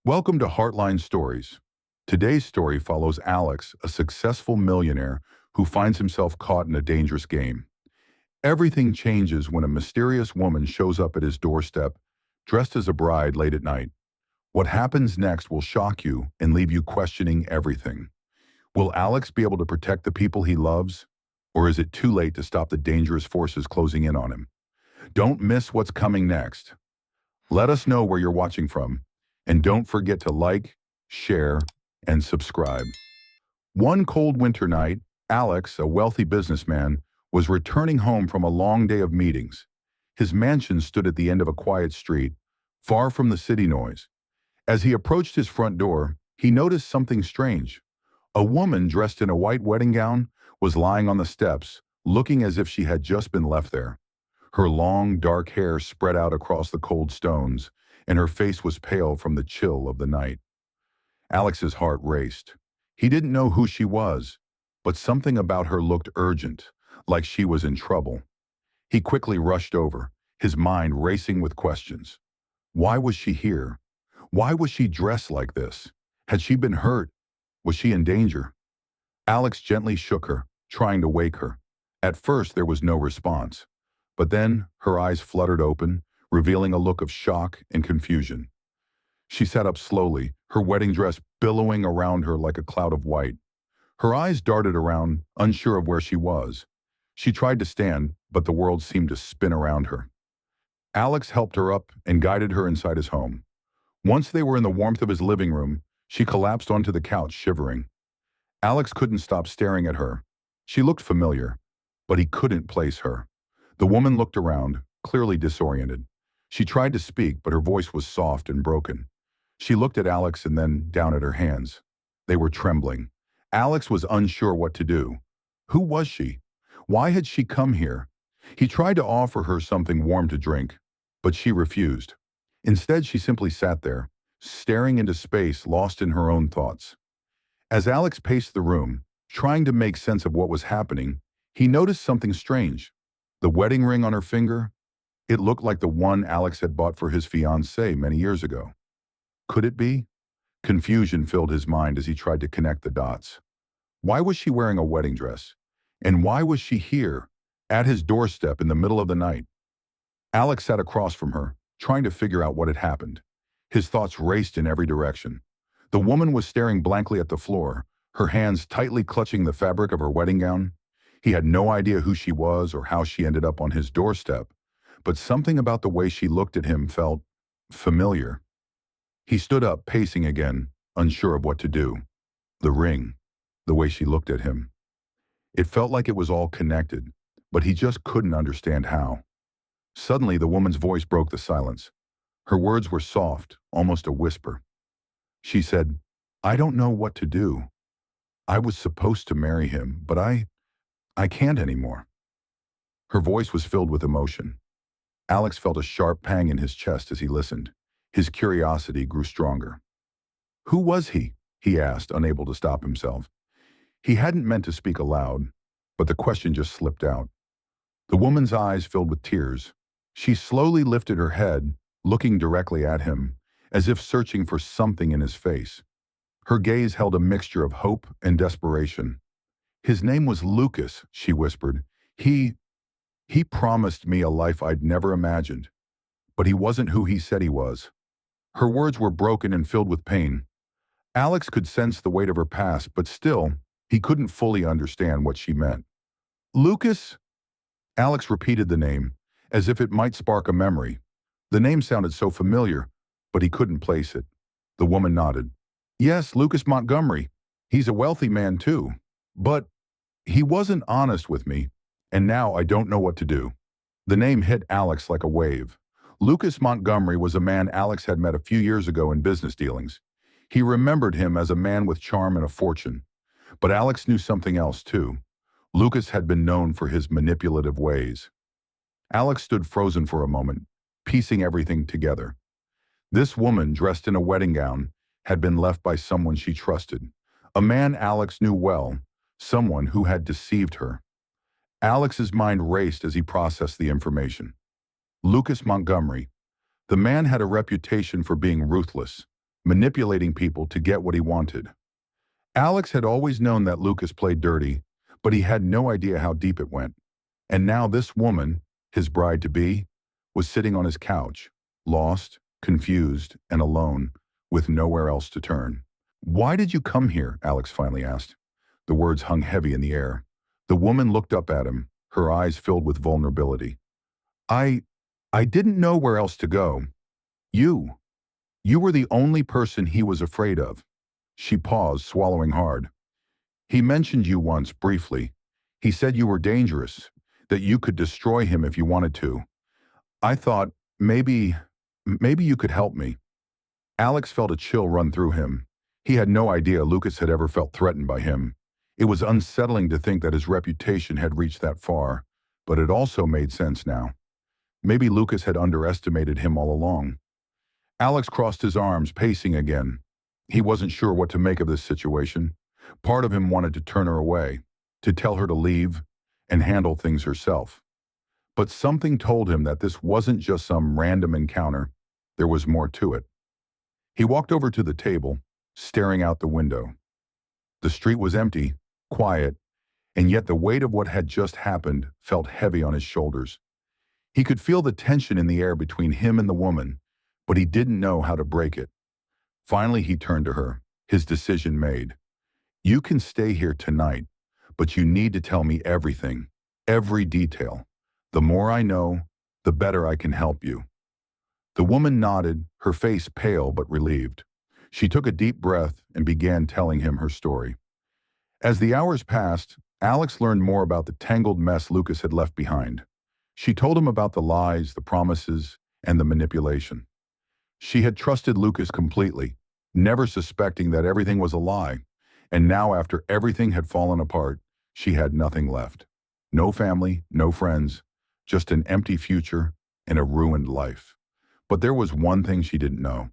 Welcome to Heartline Stories. Today's story follows Alex, a successful millionaire who finds himself caught in a dangerous game. Everything changes when a mysterious woman shows up at his doorstep, dressed as a bride late at night. What happens next will shock you and leave you questioning everything. Will Alex be able to protect the people he loves? Or is it too late to stop the dangerous forces closing in on him? Don't miss what's coming next. Let us know where you're watching from. And don't forget to like, share, and subscribe. One cold winter night, Alex, a wealthy businessman, was returning home from a long day of meetings. His mansion stood at the end of a quiet street, far from the city noise. As he approached his front door, he noticed something strange. A woman dressed in a white wedding gown was lying on the steps, looking as if she had just been left there. Her long, dark hair spread out across the cold stones, and her face was pale from the chill of the night. Alex's heart raced. He didn't know who she was, but something about her looked urgent, like she was in trouble. He quickly rushed over, his mind racing with questions. Why was she here? Why was she dressed like this? Had she been hurt? Was she in danger? Alex gently shook her, trying to wake her. At first, there was no response. But then her eyes fluttered open, revealing a look of shock and confusion. She sat up slowly, her wedding dress billowing around her like a cloud of white. Her eyes darted around, unsure of where she was. She tried to stand, but the world seemed to spin around her. Alex helped her up and guided her inside his home. Once they were in the warmth of his living room, she collapsed onto the couch, shivering. Alex couldn't stop staring at her. She looked familiar, but he couldn't place her. The woman looked around, clearly disoriented. She tried to speak, but her voice was soft and broken. She looked at Alex and then down at her hands. They were trembling. Alex was unsure what to do. Who was she? Why had she come here? He tried to offer her something warm to drink, but she refused. Instead, she simply sat there, staring into space, lost in her own thoughts. As Alex paced the room, trying to make sense of what was happening, he noticed something strange. The wedding ring on her finger, it looked like the one Alex had bought for his fiancée many years ago. Could it be? Confusion filled his mind as he tried to connect the dots. Why was she wearing a wedding dress? And why was she here, at his doorstep in the middle of the night? Alex sat across from her, trying to figure out what had happened. His thoughts raced in every direction. The woman was staring blankly at the floor, her hands tightly clutching the fabric of her wedding gown. He had no idea who she was or how she ended up on his doorstep, but something about the way she looked at him felt familiar. He stood up, pacing again, unsure of what to do. The ring, the way she looked at him. It felt like it was all connected, but he just couldn't understand how. Suddenly, the woman's voice broke the silence. Her words were soft, almost a whisper. She said, "I don't know what to do. I was supposed to marry him, but I can't anymore." Her voice was filled with emotion. Alex felt a sharp pang in his chest as he listened. His curiosity grew stronger. Who was he? He asked, unable to stop himself. He hadn't meant to speak aloud, but the question just slipped out. The woman's eyes filled with tears. She slowly lifted her head, looking directly at him, as if searching for something in his face. Her gaze held a mixture of hope and desperation. "His name was Lucas," she whispered. He promised me a life I'd never imagined, but he wasn't who he said he was." Her words were broken and filled with pain. Alex could sense the weight of her past, but still, he couldn't fully understand what she meant. "Lucas?" Alex repeated the name, as if it might spark a memory. The name sounded so familiar, but he couldn't place it. The woman nodded. "Yes, Lucas Montgomery. He's a wealthy man too. But he wasn't honest with me, and now I don't know what to do." The name hit Alex like a wave. Lucas Montgomery was a man Alex had met a few years ago in business dealings. He remembered him as a man with charm and a fortune. But Alex knew something else too. Lucas had been known for his manipulative ways. Alex stood frozen for a moment, piecing everything together. This woman, dressed in a wedding gown, had been left by someone she trusted. A man Alex knew well, someone who had deceived her. Alex's mind raced as he processed the information. Lucas Montgomery. The man had a reputation for being ruthless, manipulating people to get what he wanted. Alex had always known that Lucas played dirty, but he had no idea how deep it went. And now this woman, his bride-to-be, was sitting on his couch, lost, confused, and alone, with nowhere else to turn. "Why did you come here?" Alex finally asked. The words hung heavy in the air. The woman looked up at him, her eyes filled with vulnerability. I, I didn't know where else to go. You. You were the only person he was afraid of." She paused, swallowing hard. "He mentioned you once, briefly. He said you were dangerous, that you could destroy him if you wanted to. I thought, maybe you could help me." Alex felt a chill run through him. He had no idea Lucas had ever felt threatened by him. It was unsettling to think that his reputation had reached that far, but it also made sense now. Maybe Lucas had underestimated him all along. Alex crossed his arms, pacing again. He wasn't sure what to make of this situation. Part of him wanted to turn her away, to tell her to leave and handle things herself. But something told him that this wasn't just some random encounter. There was more to it. He walked over to the table, staring out the window. The street was empty, quiet, and yet the weight of what had just happened felt heavy on his shoulders. He could feel the tension in the air between him and the woman, but he didn't know how to break it. Finally, he turned to her, his decision made. "You can stay here tonight, but you need to tell me everything, every detail. The more I know, the better I can help you." The woman nodded, her face pale but relieved. She took a deep breath and began telling him her story. As the hours passed, Alex learned more about the tangled mess Lucas had left behind. She told him about the lies, the promises, and the manipulation. She had trusted Lucas completely, never suspecting that everything was a lie. And now, after everything had fallen apart, she had nothing left. No family, no friends, just an empty future and a ruined life. But there was one thing she didn't know.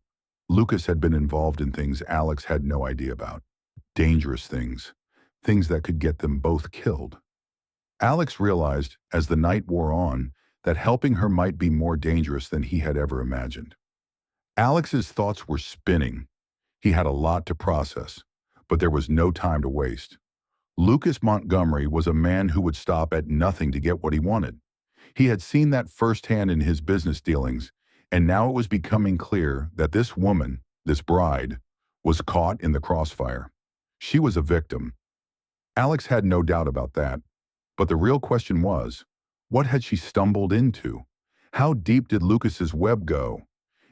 Lucas had been involved in things Alex had no idea about. Dangerous things. Things that could get them both killed. Alex realized, as the night wore on, that helping her might be more dangerous than he had ever imagined. Alex's thoughts were spinning. He had a lot to process, but there was no time to waste. Lucas Montgomery was a man who would stop at nothing to get what he wanted. He had seen that firsthand in his business dealings, and now it was becoming clear that this woman, this bride, was caught in the crossfire. She was a victim. Alex had no doubt about that. But the real question was, what had she stumbled into? How deep did Lucas's web go?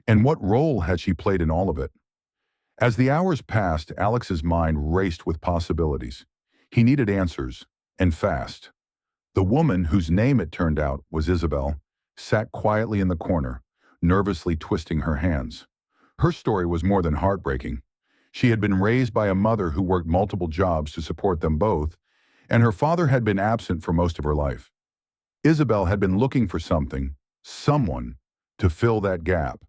And what role had she played in all of it? As the hours passed, Alex's mind raced with possibilities. He needed answers, and fast. The woman, whose name it turned out was Isabel, sat quietly in the corner, nervously twisting her hands. Her story was more than heartbreaking. She had been raised by a mother who worked multiple jobs to support them both, and her father had been absent for most of her life. Isabel had been looking for something, someone, to fill that gap.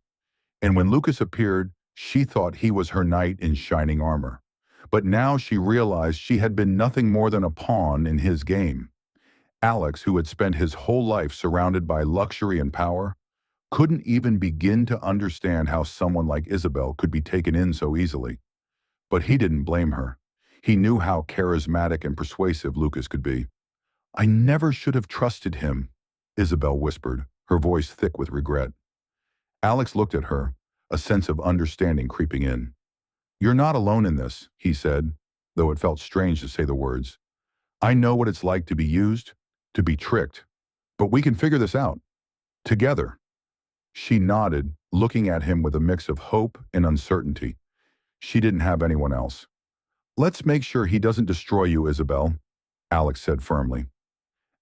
And when Lucas appeared, she thought he was her knight in shining armor. But now she realized she had been nothing more than a pawn in his game. Alex, who had spent his whole life surrounded by luxury and power, couldn't even begin to understand how someone like Isabel could be taken in so easily. But he didn't blame her. He knew how charismatic and persuasive Lucas could be. "I never should have trusted him," Isabel whispered, her voice thick with regret. Alex looked at her, a sense of understanding creeping in. "You're not alone in this," he said, though it felt strange to say the words. "I know what it's like to be used, to be tricked, but we can figure this out. Together." She nodded, looking at him with a mix of hope and uncertainty. She didn't have anyone else. "Let's make sure he doesn't destroy you, Isabel," Alex said firmly.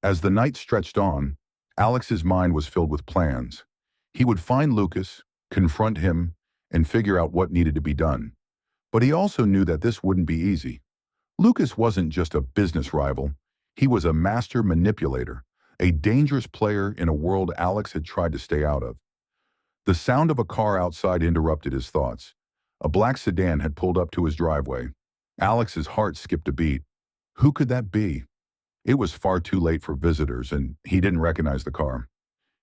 As the night stretched on, Alex's mind was filled with plans. He would find Lucas, confront him, and figure out what needed to be done. But he also knew that this wouldn't be easy. Lucas wasn't just a business rival. He was a master manipulator, a dangerous player in a world Alex had tried to stay out of. The sound of a car outside interrupted his thoughts. A black sedan had pulled up to his driveway. Alex's heart skipped a beat. Who could that be? It was far too late for visitors, and he didn't recognize the car.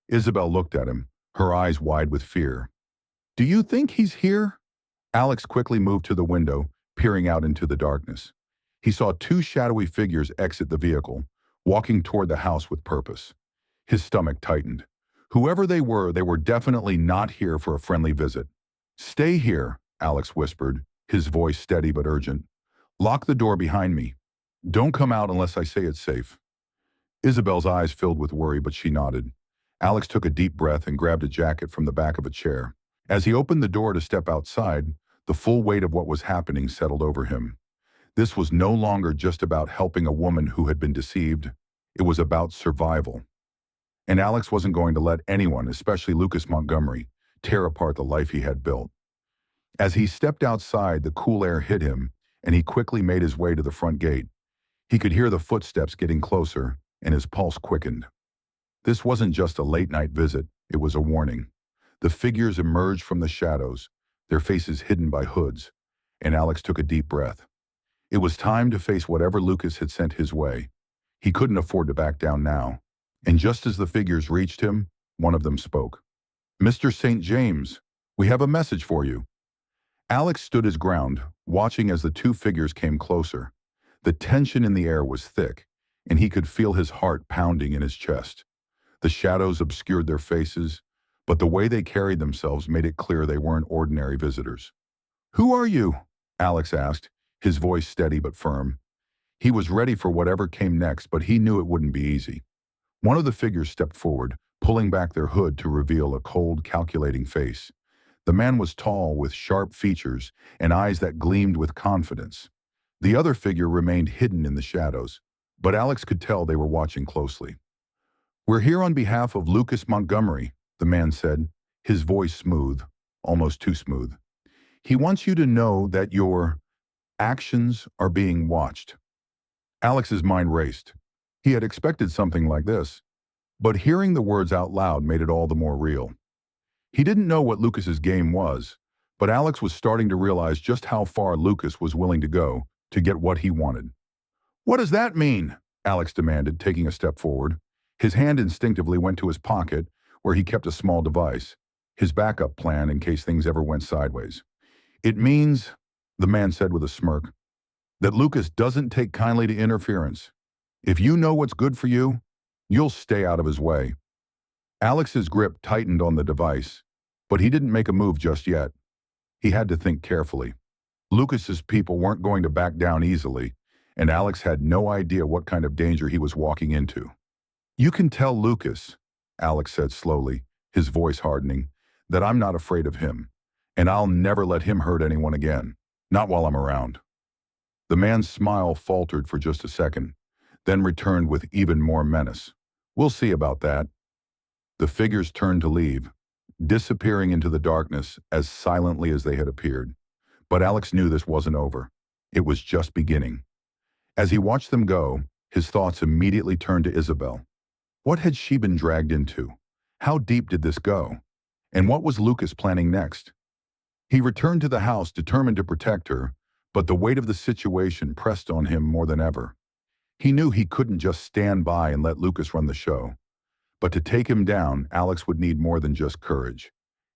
Isabel looked at him, her eyes wide with fear. "Do you think he's here?" Alex quickly moved to the window, peering out into the darkness. He saw two shadowy figures exit the vehicle, walking toward the house with purpose. His stomach tightened. Whoever they were definitely not here for a friendly visit. "Stay here," Alex whispered, his voice steady but urgent. "Lock the door behind me. Don't come out unless I say it's safe." Isabel's eyes filled with worry, but she nodded. Alex took a deep breath and grabbed a jacket from the back of a chair. As he opened the door to step outside, the full weight of what was happening settled over him. This was no longer just about helping a woman who had been deceived. It was about survival. And Alex wasn't going to let anyone, especially Lucas Montgomery, tear apart the life he had built. As he stepped outside, the cool air hit him, and he quickly made his way to the front gate. He could hear the footsteps getting closer, and his pulse quickened. This wasn't just a late-night visit, it was a warning. The figures emerged from the shadows, their faces hidden by hoods, and Alex took a deep breath. It was time to face whatever Lucas had sent his way. He couldn't afford to back down now. And just as the figures reached him, one of them spoke. "Mr. St. James, we have a message for you." Alex stood his ground, watching as the two figures came closer. The tension in the air was thick, and he could feel his heart pounding in his chest. The shadows obscured their faces, but the way they carried themselves made it clear they weren't ordinary visitors. "Who are you?" Alex asked, his voice steady but firm. He was ready for whatever came next, but he knew it wouldn't be easy. One of the figures stepped forward, pulling back their hood to reveal a cold, calculating face. The man was tall, with sharp features and eyes that gleamed with confidence. The other figure remained hidden in the shadows, but Alex could tell they were watching closely. "We're here on behalf of Lucas Montgomery," the man said, his voice smooth, almost too smooth. "He wants you to know that your actions are being watched." Alex's mind raced. He had expected something like this, but hearing the words out loud made it all the more real. He didn't know what Lucas's game was, but Alex was starting to realize just how far Lucas was willing to go to get what he wanted. "What does that mean?" Alex demanded, taking a step forward. His hand instinctively went to his pocket, where he kept a small device, his backup plan in case things ever went sideways. "It means," the man said with a smirk, "that Lucas doesn't take kindly to interference. If you know what's good for you, you'll stay out of his way." Alex's grip tightened on the device, but he didn't make a move just yet. He had to think carefully. Lucas's people weren't going to back down easily, and Alex had no idea what kind of danger he was walking into. "You can tell Lucas," Alex said slowly, his voice hardening, "that I'm not afraid of him, and I'll never let him hurt anyone again, not while I'm around." The man's smile faltered for just a second, then returned with even more menace. "We'll see about that." The figures turned to leave, disappearing into the darkness as silently as they had appeared. But Alex knew this wasn't over. It was just beginning. As he watched them go, his thoughts immediately turned to Isabel. What had she been dragged into? How deep did this go? And what was Lucas planning next? He returned to the house determined to protect her, but the weight of the situation pressed on him more than ever. He knew he couldn't just stand by and let Lucas run the show. But to take him down, Alex would need more than just courage.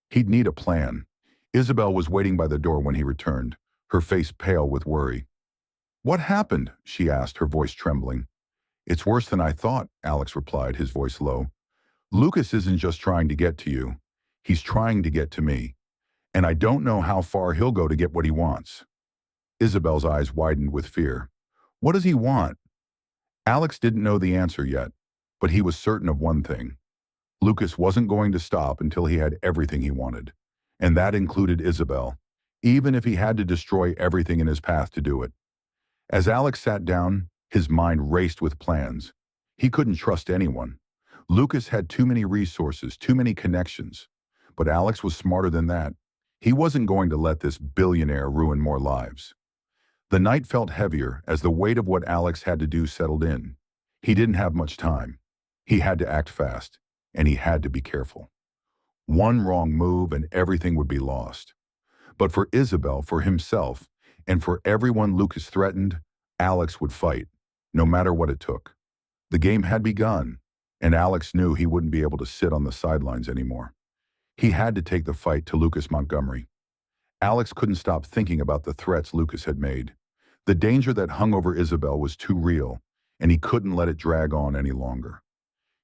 He'd need a plan. Isabel was waiting by the door when he returned, her face pale with worry. "What happened?" she asked, her voice trembling. "It's worse than I thought," Alex replied, his voice low. "Lucas isn't just trying to get to you. He's trying to get to me. And I don't know how far he'll go to get what he wants." Isabel's eyes widened with fear. "What does he want?" Alex didn't know the answer yet, but he was certain of one thing. Lucas wasn't going to stop until he had everything he wanted. And that included Isabel, even if he had to destroy everything in his path to do it. As Alex sat down, his mind raced with plans. He couldn't trust anyone. Lucas had too many resources, too many connections. But Alex was smarter than that. He wasn't going to let this billionaire ruin more lives. The night felt heavier as the weight of what Alex had to do settled in. He didn't have much time. He had to act fast, and he had to be careful. One wrong move and everything would be lost. But for Isabel, for himself, and for everyone Lucas threatened, Alex would fight, no matter what it took. The game had begun, and Alex knew he wouldn't be able to sit on the sidelines anymore. He had to take the fight to Lucas Montgomery. Alex couldn't stop thinking about the threats Lucas had made. The danger that hung over Isabel was too real, and he couldn't let it drag on any longer.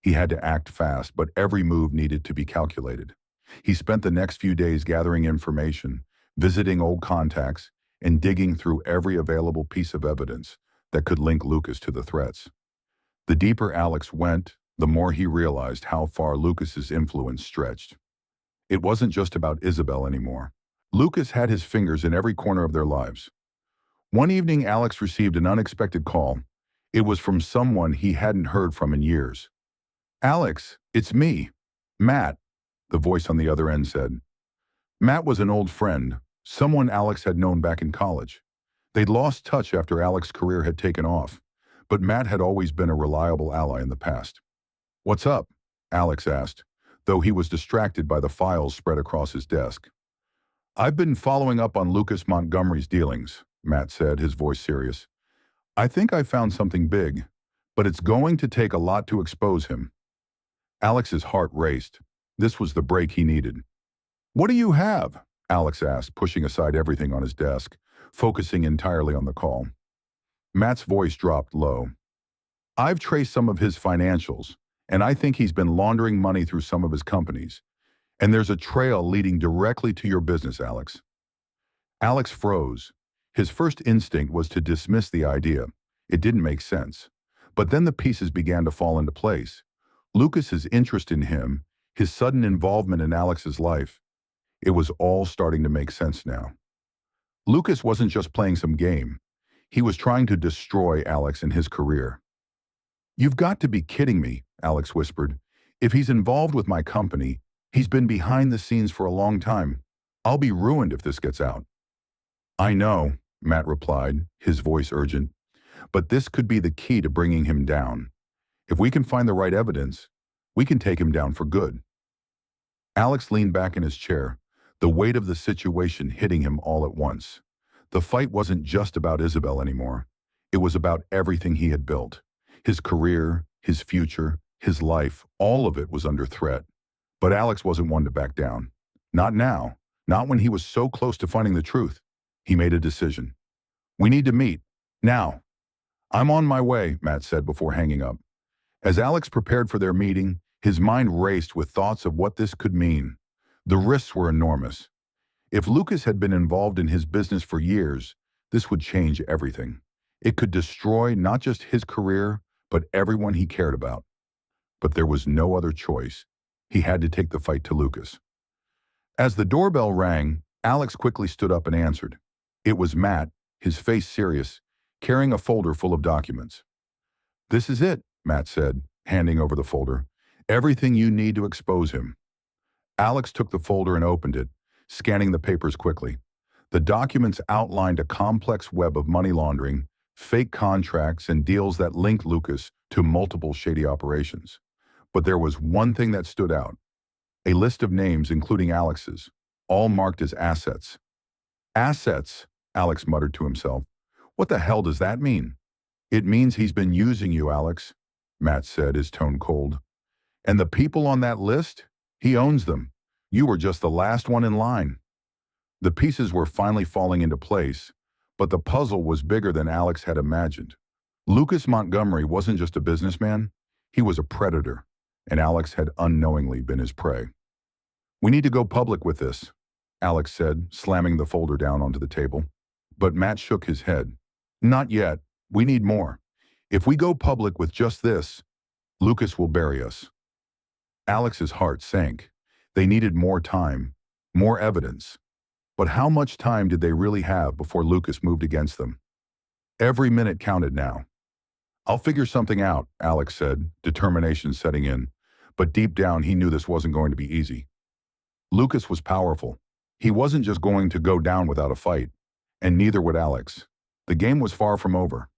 He had to act fast, but every move needed to be calculated. He spent the next few days gathering information, visiting old contacts, and digging through every available piece of evidence that could link Lucas to the threats. The deeper Alex went, the more he realized how far Lucas's influence stretched. It wasn't just about Isabel anymore. Lucas had his fingers in every corner of their lives. One evening, Alex received an unexpected call. It was from someone he hadn't heard from in years. "Alex, it's me, Matt," the voice on the other end said. Matt was an old friend, someone Alex had known back in college. They'd lost touch after Alex's career had taken off, but Matt had always been a reliable ally in the past. "What's up?" Alex asked, though he was distracted by the files spread across his desk. "I've been following up on Lucas Montgomery's dealings," Matt said, his voice serious. "I think I found something big, but it's going to take a lot to expose him." Alex's heart raced. This was the break he needed. "What do you have?" Alex asked, pushing aside everything on his desk, focusing entirely on the call. Matt's voice dropped low. "I've traced some of his financials, and I think he's been laundering money through some of his companies. And there's a trail leading directly to your business, Alex." Alex froze. His first instinct was to dismiss the idea. It didn't make sense. But then the pieces began to fall into place. Lucas's interest in him, his sudden involvement in Alex's life. It was all starting to make sense now. Lucas wasn't just playing some game. He was trying to destroy Alex and his career. "You've got to be kidding me," Alex whispered. "If he's involved with my company, he's been behind the scenes for a long time. I'll be ruined if this gets out." "I know," Matt replied, his voice urgent. "But this could be the key to bringing him down. If we can find the right evidence, we can take him down for good." Alex leaned back in his chair, the weight of the situation hitting him all at once. The fight wasn't just about Isabel anymore. It was about everything he had built. His career, his future, his life, all of it was under threat. But Alex wasn't one to back down. Not now. Not when he was so close to finding the truth. He made a decision. "We need to meet. Now." "I'm on my way," Matt said before hanging up. As Alex prepared for their meeting, his mind raced with thoughts of what this could mean. The risks were enormous. If Lucas had been involved in his business for years, this would change everything. It could destroy not just his career, but everyone he cared about. But there was no other choice. He had to take the fight to Lucas. As the doorbell rang, Alex quickly stood up and answered. It was Matt, his face serious, carrying a folder full of documents. "This is it," Matt said, handing over the folder. "Everything you need to expose him." Alex took the folder and opened it, scanning the papers quickly. The documents outlined a complex web of money laundering, fake contracts, and deals that linked Lucas to multiple shady operations. But there was one thing that stood out. A list of names, including Alex's, all marked as assets. "Assets," Alex muttered to himself. "What the hell does that mean?" "It means he's been using you, Alex," Matt said, his tone cold. "And the people on that list? He owns them. You were just the last one in line." The pieces were finally falling into place, but the puzzle was bigger than Alex had imagined. Lucas Montgomery wasn't just a businessman, he was a predator, and Alex had unknowingly been his prey. "We need to go public with this," Alex said, slamming the folder down onto the table. But Matt shook his head. "Not yet. We need more. If we go public with just this, Lucas will bury us." Alex's heart sank. They needed more time, more evidence. But how much time did they really have before Lucas moved against them? Every minute counted now. "I'll figure something out," Alex said, determination setting in. But deep down, he knew this wasn't going to be easy. Lucas was powerful. He wasn't just going to go down without a fight, and neither would Alex. The game was far from over.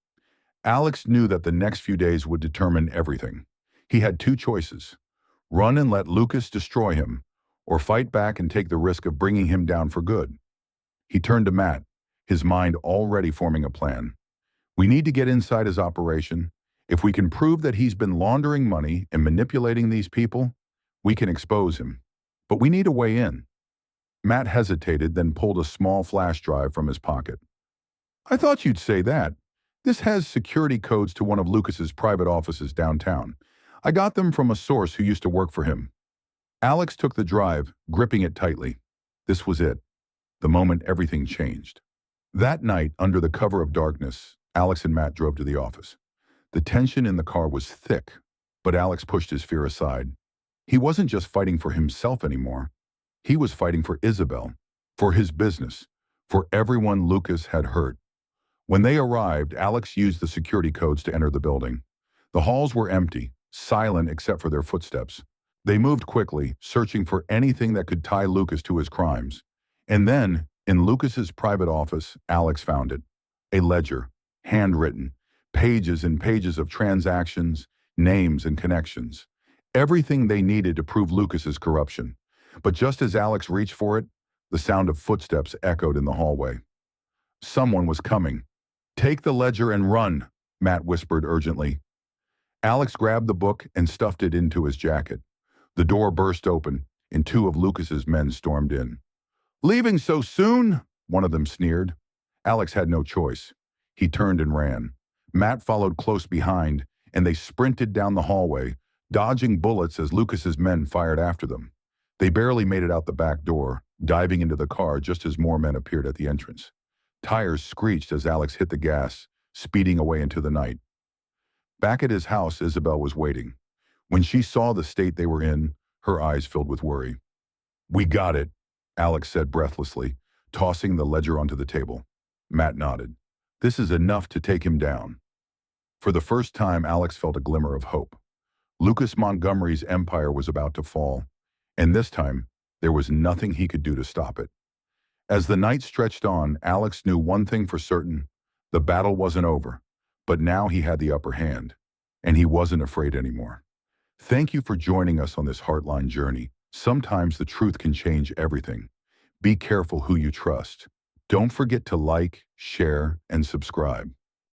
Alex knew that the next few days would determine everything. He had two choices: run and let Lucas destroy him, or fight back and take the risk of bringing him down for good. He turned to Matt, his mind already forming a plan. "We need to get inside his operation. If we can prove that he's been laundering money and manipulating these people, we can expose him. But we need a way in." Matt hesitated, then pulled a small flash drive from his pocket. I thought you'd say that. This has security codes to one of Lucas's private offices downtown. I got them from a source who used to work for him. Alex took the drive, gripping it tightly. This was it, the moment everything changed. That night, under the cover of darkness, Alex and Matt drove to the office. The tension in the car was thick, but Alex pushed his fear aside. He wasn't just fighting for himself anymore. He was fighting for Isabel, for his business, for everyone Lucas had hurt. When they arrived, Alex used the security codes to enter the building. The halls were empty, silent except for their footsteps. They moved quickly, searching for anything that could tie Lucas to his crimes. And then, in Lucas's private office, Alex found it. A ledger, handwritten, pages and pages of transactions, names and connections. Everything they needed to prove Lucas's corruption. But just as Alex reached for it, the sound of footsteps echoed in the hallway. Someone was coming. Take the ledger and run, Matt whispered urgently. Alex grabbed the book and stuffed it into his jacket. The door burst open, and two of Lucas's men stormed in. Leaving so soon? One of them sneered. Alex had no choice. He turned and ran. Matt followed close behind, and they sprinted down the hallway, dodging bullets as Lucas's men fired after them. They barely made it out the back door, diving into the car just as more men appeared at the entrance. Tires screeched as Alex hit the gas, speeding away into the night. Back at his house, Isabel was waiting. When she saw the state they were in, her eyes filled with worry. We got it, Alex said breathlessly, tossing the ledger onto the table. Matt nodded. This is enough to take him down. For the first time, Alex felt a glimmer of hope. Lucas Montgomery's empire was about to fall, and this time, there was nothing he could do to stop it. As the night stretched on, Alex knew one thing for certain. The battle wasn't over, but now he had the upper hand, and he wasn't afraid anymore. Thank you for joining us on this Heartline journey. Sometimes the truth can change everything. Be careful who you trust. Don't forget to like, share, and subscribe.